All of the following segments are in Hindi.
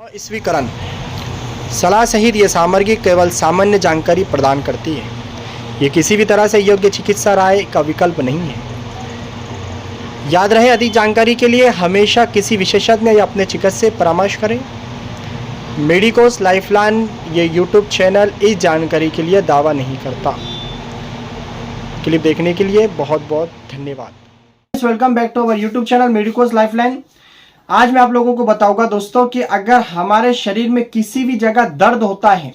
स्वीकरण सलाह सहित ये सामग्री केवल सामान्य जानकारी प्रदान करती है। ये किसी भी तरह से योग्य चिकित्सा राय का विकल्प नहीं है। याद रहे, अधिक जानकारी के लिए हमेशा किसी विशेषज्ञ या अपने चिकित्सक से परामर्श करें। मेडिकोस लाइफलाइन ये यूट्यूब चैनल इस जानकारी के लिए दावा नहीं करता। क्लिप देखने के लिए बहुत बहुत धन्यवाद। Welcome back to our YouTube channel Medicos Lifeline. आज मैं आप लोगों को बताऊंगा दोस्तों कि अगर हमारे शरीर में किसी भी जगह दर्द होता है,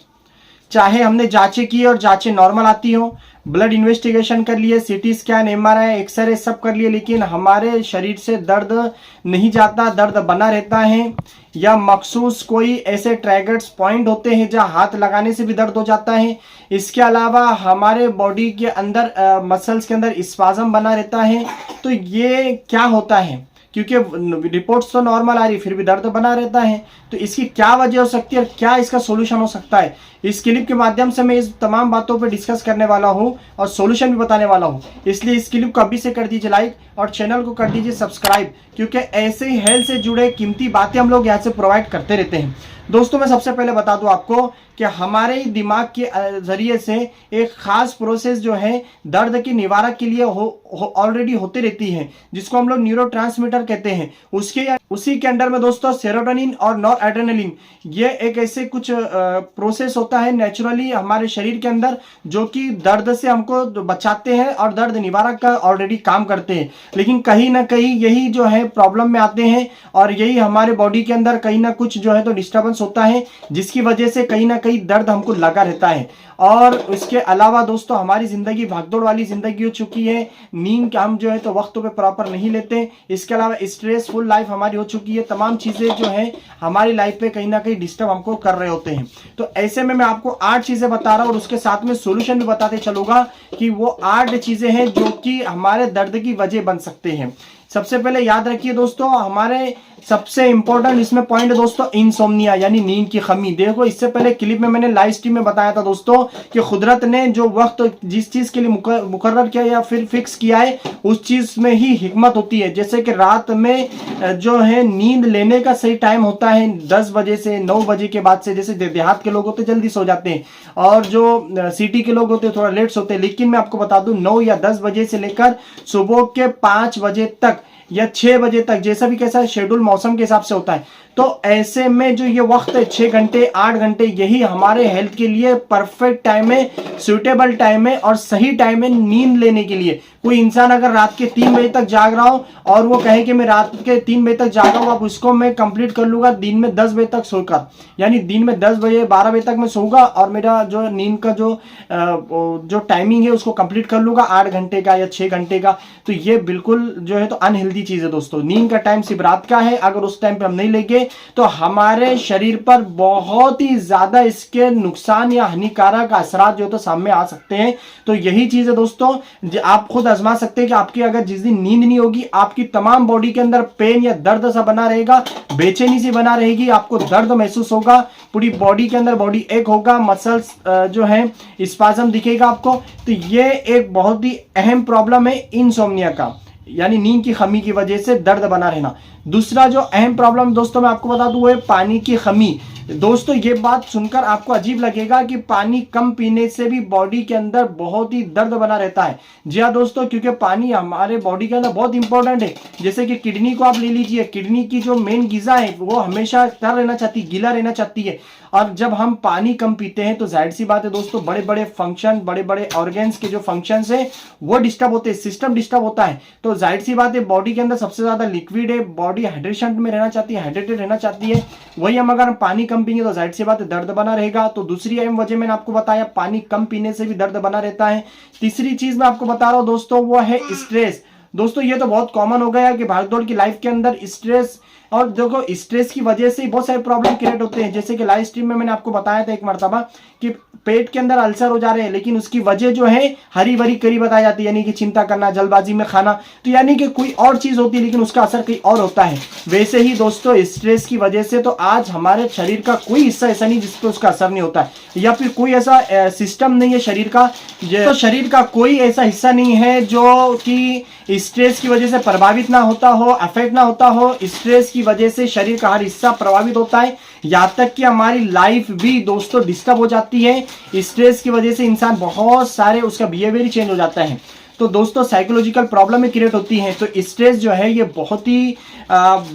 चाहे हमने जांचें की और जांचें नॉर्मल आती हो, ब्लड इन्वेस्टिगेशन कर लिए, सीटी स्कैन, एमआरआई, एक्सरे सब कर लिए, लेकिन हमारे शरीर से दर्द नहीं जाता, दर्द बना रहता है, या मखसूस कोई ऐसे ट्रैगर्स पॉइंट होते हैं जहां हाथ लगाने से भी दर्द हो जाता है। इसके अलावा हमारे बॉडी के अंदर मसल्स के अंदर स्पाज्म बना रहता है। तो ये क्या होता है? क्योंकि रिपोर्ट्स तो नॉर्मल आ रही फिर भी दर्द बना रहता है, तो इसकी क्या वजह हो सकती है और क्या इसका सॉल्यूशन हो सकता है, इस क्लिप के माध्यम से मैं इस तमाम बातों पर डिस्कस करने वाला हूं और सॉल्यूशन भी बताने वाला हूं। इसलिए इस क्लिप को अभी से कर दीजिए लाइक और चैनल को कर दीजिए सब्सक्राइब, क्योंकि ऐसे ही हेल्थ से जुड़े कीमती बातें हम लोग यहाँ से प्रोवाइड करते रहते हैं। दोस्तों, मैं सबसे पहले बता दूं आपको कि हमारे दिमाग के जरिए से एक खास प्रोसेस जो है दर्द के निवारक के लिए ऑलरेडी होती रहती है, जिसको हम लोग न्यूरोट्रांसमीटर कहते हैं। उसी के अंडर में दोस्तों सेरोटोनिन और नॉरएड्रेनालिन, ये एक ऐसे कुछ प्रोसेस होता है नेचुरली हमारे शरीर के अंदर, जो कि दर्द से हमको बचाते हैं और दर्द निवारक का ऑलरेडी काम करते हैं। लेकिन कहीं ना कहीं यही जो है प्रॉब्लम में आते हैं और यही हमारे बॉडी के अंदर कहीं ना कुछ जो है तो डिस्टर्बेंस होता है, जिसकी वजह से कहीं ना कहीं दर्द हमको लगा रहता है। और इसके अलावा दोस्तों हमारी जिंदगी भागदौड़ वाली जिंदगी हो चुकी है, नींद हम जो है तो वक्त पे प्रॉपर नहीं लेते। इसके अलावा स्ट्रेसफुल लाइफ हमारी हो चुकी है। तमाम चीजें जो है हमारी लाइफ पे कहीं ना कहीं डिस्टर्ब हमको कर रहे होते हैं। तो ऐसे में मैं आपको 8 चीजें बता रहा हूं और उसके साथ में सोल्यूशन भी बताते चलूंगा कि वो 8 चीजें हैं जो कि हमारे दर्द की वजह बन सकते हैं। सबसे पहले याद रखिए दोस्तों, हमारे सबसे इंपॉर्टेंट इसमें पॉइंट दोस्तों इनसोम्निया यानी नींद की कमी। देखो, इससे पहले क्लिप में मैंने लाइव स्ट्रीम में बताया था दोस्तों कि कुदरत ने जो वक्त जिस चीज के लिए मुकर्रर किया या फिर फिक्स किया है, उस चीज में ही हिकमत होती है। जैसे कि रात में जो है नींद लेने का सही टाइम होता है 10 बजे से 9 बजे के बाद से। जैसे देहात के लोग होते जल्दी सो जाते हैं और जो सिटी के लोग होते थोड़ा लेट सोते हैं। लेकिन मैं आपको बता दूं 9 या 10 बजे से लेकर सुबह के 5 बजे तक या 6 बजे तक, जैसा भी कैसा शेड्यूल मौसम के हिसाब से होता है। तो ऐसे में जो ये वक्त है 6 घंटे 8 घंटे, यही हमारे हेल्थ के लिए परफेक्ट टाइम है, सुटेबल टाइम है और सही टाइम है नींद लेने के लिए। कोई इंसान अगर रात के 3 बजे तक जाग रहा हो और वो कहे कि मैं रात के 3 बजे तक जागा हूं, अब उसको मैं कंप्लीट कर लूंगा दिन में 10 बजे तक सोकर, यानी दिन में 10 बजे 12 बजे तक मैं सोऊंगा और मेरा जो नींद का जो टाइमिंग है उसको कंप्लीट कर लूंगा 8 घंटे का या 6 घंटे का, तो ये बिल्कुल जो है तो अनहेल्दी चीज है दोस्तों। नींद का टाइम सिर्फ रात का है, अगर उस टाइम पे हम नहीं लेंगे तो हमारे शरीर पर बहुत ही ज्यादा इसके नुकसान या हानिकारक असरात जो तो सामने आ सकते हैं। तो यही चीज है दोस्तों, आप खुद आजमा सकते हैं कि आपकी अगर जिस दिन नींद नहीं होगी, आपकी तमाम बॉडी के अंदर पेन या दर्द सा बना रहेगा, बेचैनी सी बना रहेगी, आपको दर्द महसूस होगा, पूरी बॉडी के अंदर बॉडी एक होगा, मसल्स जो है स्पाज्म दिखेगा आपको। तो ये एक बहुत ही अहम प्रॉब्लम है इनसोम्निया का, यानी नींद की कमी की वजह से दर्द बना रहना। दूसरा जो अहम प्रॉब्लम दोस्तों मैं आपको बता दूं वो है पानी की कमी। दोस्तों, ये बात सुनकर आपको अजीब लगेगा कि पानी कम पीने से भी बॉडी के अंदर बहुत ही दर्द बना रहता है। जी हाँ दोस्तों, क्योंकि पानी हमारे बॉडी के अंदर बहुत इंपॉर्टेंट है। जैसे कि किडनी को आप ले लीजिए, किडनी की जो मेन गिजा है वो हमेशा तर रहना चाहती है, गीला रहना चाहती है। और जब हम पानी कम पीते हैं तो जाहिर सी बात है दोस्तों, बड़े बड़े फंक्शन, बड़े बड़े ऑर्गन्स के जो फंक्शंस है वो डिस्टर्ब होते हैं, सिस्टम डिस्टर्ब होता है। तो जाहिर सी बात है बॉडी के अंदर सबसे ज्यादा लिक्विड है, बॉडी हाइड्रेशन में रहना चाहती है, हाइड्रेटेड रहना चाहती है। वही हम अगर पानी कम पीएंगे तो जाहिर सी बात है दर्द बना रहेगा। तो दूसरी अहम वजह मैंने आपको बताया, पानी कम पीने से भी दर्द बना रहता है। तीसरी चीज मैं आपको बता रहा हूं दोस्तों, वो है स्ट्रेस। दोस्तों, ये तो बहुत कॉमन हो गया कि भागदौड़ की लाइफ के अंदर स्ट्रेस, और देखो स्ट्रेस की वजह से बहुत सारे प्रॉब्लम क्रिएट होते हैं। जैसे कि लाइव स्ट्रीम में मैंने आपको बताया था एक मर्तबा कि पेट के अंदर अल्सर हो जा रहे हैं, लेकिन उसकी वजह जो है हरी भरी करी बताई जाती है, यानी कि चिंता करना, जल्दबाजी में खाना, तो यानी कि कोई और चीज होती है लेकिन उसका असर कहीं और होता है। वैसे ही दोस्तों स्ट्रेस की वजह से तो आज हमारे शरीर का कोई हिस्सा ऐसा नहीं जिसपे उसका असर नहीं होता है, या फिर कोई ऐसा सिस्टम नहीं है शरीर का, तो शरीर का कोई ऐसा हिस्सा नहीं है जो कि स्ट्रेस की वजह से प्रभावित ना होता हो, अफेक्ट ना होता हो, स्ट्रेस की जिसकी वजह से शरीर का हर हिस्सा प्रभावित होता है, यहाँ तक कि हमारी लाइफ भी दोस्तों डिस्टर्ब हो जाती है। स्ट्रेस की वजह से इंसान बहुत सारे उसका बिहेवियर ही चेंज हो जाता है। तो दोस्तों साइकोलॉजिकल प्रॉब्लम में क्रिएट होती है। तो स्ट्रेस जो है ये बहुत ही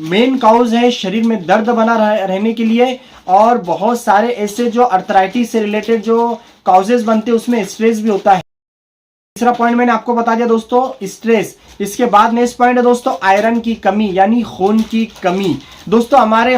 मेन काउज है शरीर में दर्द बना रहने के लिए। और बहुत सारे ऐसे जो अर्थराइटिस से रिलेटेड जो काउजेस बनते हैं उसमें स्ट्रेस भी होता है। तीसरा पॉइंट मैंने आपको बता दिया दोस्तों स्ट्रेस। इसके बाद नेक्स्ट पॉइंट है दोस्तों आयरन की कमी यानी खून की कमी। दोस्तों हमारे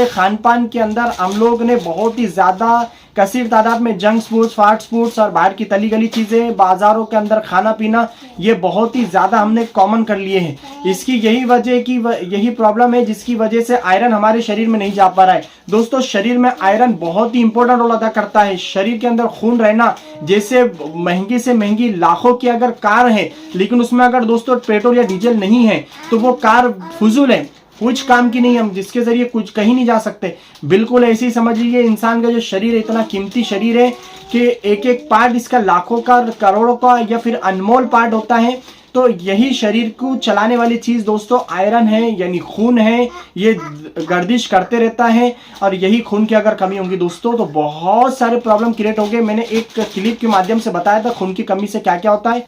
खान पान के अंदर हम लोग ने बहुत ही ज़्यादा कसीर तादाद में जंक फूड्स, फास्ट फूड्स और बाहर की तली गली चीज़ें बाज़ारों के अंदर खाना पीना ये बहुत ही ज़्यादा हमने कॉमन कर लिए हैं। इसकी यही प्रॉब्लम है जिसकी वजह से आयरन हमारे शरीर में नहीं जा पा रहा है। दोस्तों शरीर में आयरन बहुत ही इंपॉर्टेंट रोल अदा करता है। शरीर के अंदर खून रहना, जैसे महंगी से महंगी लाखों की अगर कार है लेकिन उसमें अगर दोस्तों पेट्रोल या डीजल नहीं है तो वो कार फुजूल है, कुछ काम की नहीं, हम जिसके जरिए कुछ कहीं नहीं जा सकते। बिल्कुल ऐसे ही समझ लीजिए इंसान का जो शरीर है इतना कीमती शरीर है कि एक एक पार्ट इसका लाखों का, करोड़ों का या फिर अनमोल पार्ट होता है। तो यही शरीर को चलाने वाली चीज दोस्तों आयरन है यानी खून है। ये गर्दिश करते रहता है और यही खून की अगर कमी होगी दोस्तों तो बहुत सारे प्रॉब्लम क्रिएट हो गए। मैंने एक क्लिप के माध्यम से बताया था खून की कमी से क्या क्या होता है।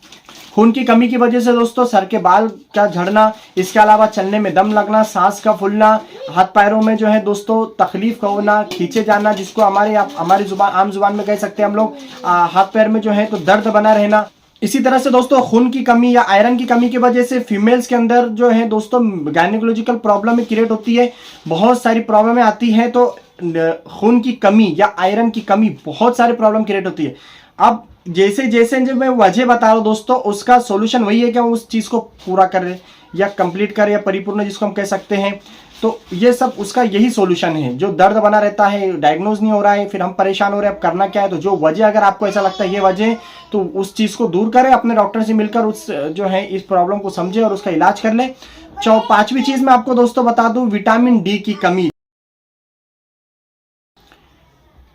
खून की कमी की वजह से दोस्तों सर के बाल का झड़ना, इसके अलावा चलने में दम लगना, सांस का फूलना, हाथ पैरों में जो है दोस्तों तकलीफ का होना, खींचे जाना, जिसको हमारी आम जुबान में कह सकते हैं हम लोग, हाथ पैर में जो है तो दर्द बना रहना। इसी तरह से दोस्तों खून की कमी या आयरन की कमी की वजह से फीमेल्स के अंदर जो है दोस्तों गायनेकोलॉजिकल प्रॉब्लम क्रिएट होती है, बहुत सारी प्रॉब्लमें आती हैं। तो खून की कमी या आयरन की कमी बहुत सारी प्रॉब्लम क्रिएट होती है। अब जैसे जैसे जो मैं वजह बता रहा हूँ दोस्तों उसका सॉल्यूशन वही है कि हम उस चीज़ को पूरा करें या कंप्लीट करें या परिपूर्ण जिसको हम कह सकते हैं। तो ये सब उसका यही सॉल्यूशन है। जो दर्द बना रहता है, डायग्नोज नहीं हो रहा है, फिर हम परेशान हो रहे हैं, अब करना क्या है। तो जो वजह अगर आपको ऐसा लगता है ये वजह, तो उस चीज़ को दूर करें, अपने डॉक्टर से मिलकर उस जो है इस प्रॉब्लम को समझे और उसका इलाज कर ले। पांचवी चीज़ मैं आपको दोस्तों बता दूं विटामिन डी की कमी।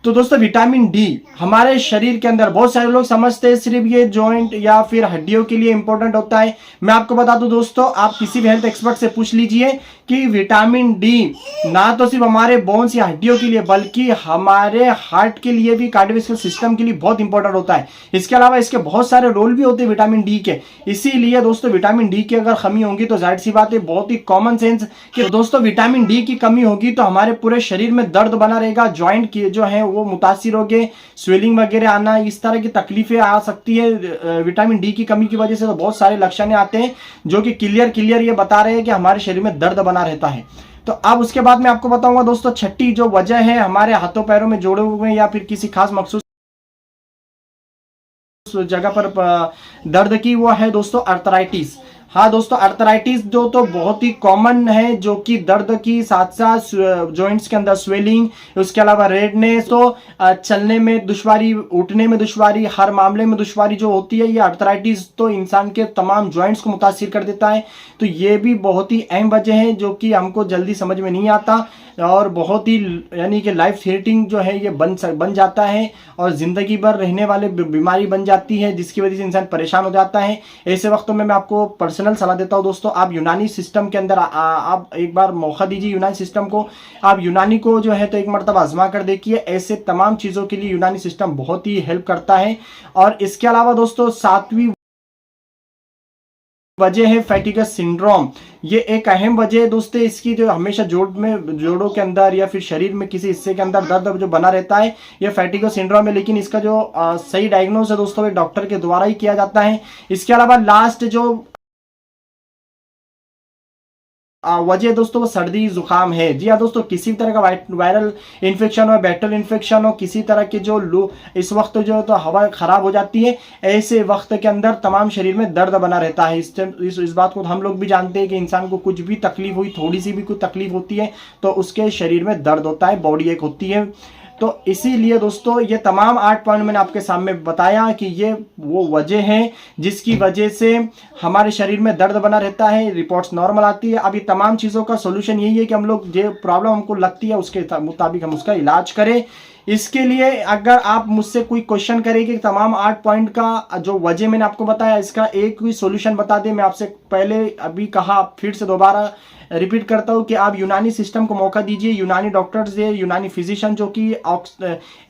तो दोस्तों विटामिन डी हमारे शरीर के अंदर बहुत सारे लोग समझते हैं सिर्फ ये जॉइंट या फिर हड्डियों के लिए इंपॉर्टेंट होता है। मैं आपको बता दूं दोस्तों, आप किसी भी हेल्थ एक्सपर्ट से पूछ लीजिए कि विटामिन डी ना तो सिर्फ हमारे बोन्स या हड्डियों के लिए बल्कि हमारे हार्ट के लिए भी, कार्डियोवैस्कुलर सिस्टम के लिए बहुत इंपॉर्टेंट होता है। इसके अलावा इसके बहुत सारे रोल भी होते हैं विटामिन डी के। इसीलिए दोस्तों विटामिन डी की अगर कमी होगी तो जाहिर सी बात है, बहुत ही कॉमन सेंस कि दोस्तों विटामिन डी की कमी होगी तो हमारे पूरे शरीर में दर्द बना रहेगा, ज्वाइंट की जो है वो मुतासिर हो गए, स्वेलिंग वगैरह आना, इस तरह की तकलीफें आ सकती है। विटामिन डी की कमी की वजह से तो बहुत सारे लक्षण आते हैं जो कि क्लियर ये बता रहे हैं कि हमारे शरीर में दर्द बना रहता है। तो अब उसके बाद मैं आपको बताऊंगा दोस्तों छठी जो वजह है हमारे हाथों पैरों में जोड़े हुए या फिर किसी खास मखसूस जगह पर दर्द की, वो है दोस्तों अर्थराइटिस। हाँ दोस्तों अर्थराइटिस जो तो बहुत ही कॉमन है, जो कि दर्द की साथ साथ जॉइंट्स के अंदर स्वेलिंग, उसके अलावा रेडनेस, तो चलने में दुश्वारी, उठने में दुश्वारी, हर मामले में दुश्वारी जो होती है, ये अर्थराइटिस तो इंसान के तमाम जॉइंट्स को मुतासिर कर देता है। तो ये भी बहुत ही अहम वजह है जो कि हमको जल्दी समझ में नहीं आता और बहुत ही यानी कि लाइफ थ्रेटनिंग जो है ये बन जाता है और ज़िंदगी भर रहने वाले बीमारी बन जाती है, जिसकी वजह से इंसान परेशान हो जाता है। ऐसे वक्तों में मैं आपको पर्सनल सलाह देता हूँ दोस्तों, आप यूनानी सिस्टम के अंदर आप एक बार मौका दीजिए यूनानी सिस्टम को। आप यूनानी को जो है तो एक मरतबा आजमा कर देखिए। ऐसे तमाम चीज़ों के लिए यूनानी सिस्टम बहुत ही हेल्प करता है। और इसके अलावा दोस्तों सातवीं वजह है फैटिगस सिंड्रोम। ये एक अहम वजह है दोस्तों इसकी, जो हमेशा जोड़ों के अंदर या फिर शरीर में किसी हिस्से के अंदर दर्द जो बना रहता है, ये फैटिगस सिंड्रोम है। लेकिन इसका जो सही डायग्नोज है दोस्तों एक डॉक्टर के द्वारा ही किया जाता है। इसके अलावा लास्ट जो वजह दोस्तों वो सर्दी जुकाम है। जी हाँ दोस्तों, किसी भी तरह का वायरल इन्फेक्शन हो, बैक्टीरियल इन्फेक्शन हो, किसी तरह के जो लू, इस वक्त जो तो हवा खराब हो जाती है, ऐसे वक्त के अंदर तमाम शरीर में दर्द बना रहता है। इस बात को हम लोग भी जानते हैं कि इंसान को कुछ भी तकलीफ हुई, थोड़ी सी भी कोई तकलीफ होती है तो उसके शरीर में दर्द होता है, बॉडी एक होती है। तो इसीलिए दोस्तों ये तमाम 8 पॉइंट मैंने आपके सामने बताया कि ये वो वजह है जिसकी वजह से हमारे शरीर में दर्द बना रहता है, रिपोर्ट्स नॉर्मल आती है। अब ये तमाम चीज़ों का सोल्यूशन यही है कि हम लोग जो प्रॉब्लम हमको लगती है उसके मुताबिक हम उसका इलाज करें। इसके लिए अगर आप मुझसे कोई क्वेश्चन करें कि तमाम 8 पॉइंट का जो वजह मैंने आपको बताया इसका एक भी सोल्यूशन बता दें, मैं आपसे पहले अभी कहा फिर से दोबारा रिपीट करता हूँ कि आप यूनानी सिस्टम को मौका दीजिए, यूनानी डॉक्टर्स है, यूनानी फिजिशियन जो कि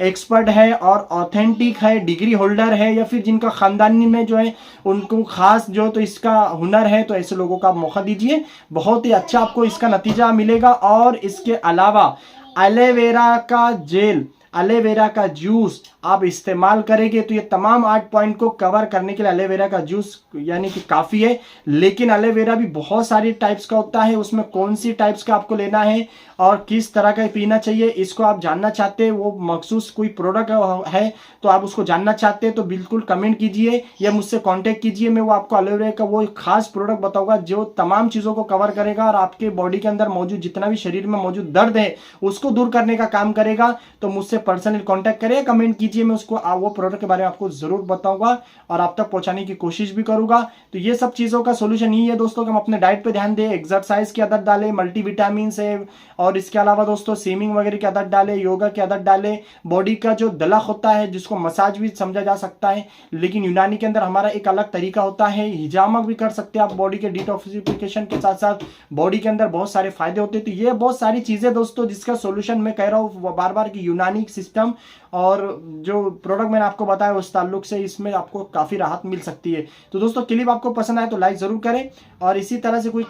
एक्सपर्ट है और ऑथेंटिक है, डिग्री होल्डर है, या फिर जिनका खानदानी में जो है उनको खास जो तो इसका हुनर है, तो ऐसे लोगों का आप मौका दीजिए, बहुत ही अच्छा आपको इसका नतीजा मिलेगा। और इसके अलावा एलोवेरा का जेल, एलोवेरा का जूस आप इस्तेमाल करेंगे तो ये तमाम 8 पॉइंट को कवर करने के लिए एलोवेरा का जूस यानी कि काफ़ी है। लेकिन एलोवेरा भी बहुत सारी टाइप्स का होता है, उसमें कौन सी टाइप्स का आपको लेना है और किस तरह का पीना चाहिए, इसको आप जानना चाहते हैं, वो मखसूस कोई प्रोडक्ट है तो आप उसको जानना चाहते हैं तो बिल्कुल कमेंट कीजिए या मुझसे कॉन्टेक्ट कीजिए। मैं वो आपको एलोवेरा का वो खास प्रोडक्ट बताऊंगा जो तमाम चीज़ों को कवर करेगा और आपके बॉडी के अंदर मौजूद जितना भी शरीर में मौजूद दर्द है उसको दूर करने का काम करेगा। तो मुझसे पर्सनली कॉन्टैक्ट करें, कमेंट कीजिए, मैं उसको वो प्रोडक्ट के बारे में आपको जरूर बताऊंगा और आप तक पहुंचाने की कोशिश भी करूंगा। तो ये सब चीज़ों का सोल्यूशन यही है दोस्तों कि हम अपने डाइट पे ध्यान दें, एक्सरसाइज की आदत डालें, मल्टीविटामिन से, और इसके अलावा दोस्तों स्विमिंग वगैरह की आदत डालें, योगा की आदत डालें। बॉडी का जो दलक होता है जिसको मसाज भी समझा जा सकता है, लेकिन यूनानी के अंदर हमारा एक अलग तरीका होता है, हिजामा भी कर सकते हैं आप बॉडी के डिटॉक्सिफिकेशन के साथ साथ, बॉडी के अंदर बहुत सारे फायदे होते हैं। तो ये बहुत सारी चीज़ें दोस्तों जिसका सोल्यूशन मैं कह रहा हूँ बार बार कि यूनानी सिस्टम और जो प्रोडक्ट मैंने आपको बताया उस ताल्लुक से इसमें आपको काफ़ी राहत मिल सकती है। तो दोस्तों क्लिप आपको पसंद आए तो लाइक ज़रूर करें और इसी तरह से कोई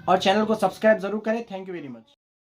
और चैनल को सब्सक्राइब ज़रूर करें। Thank you very much.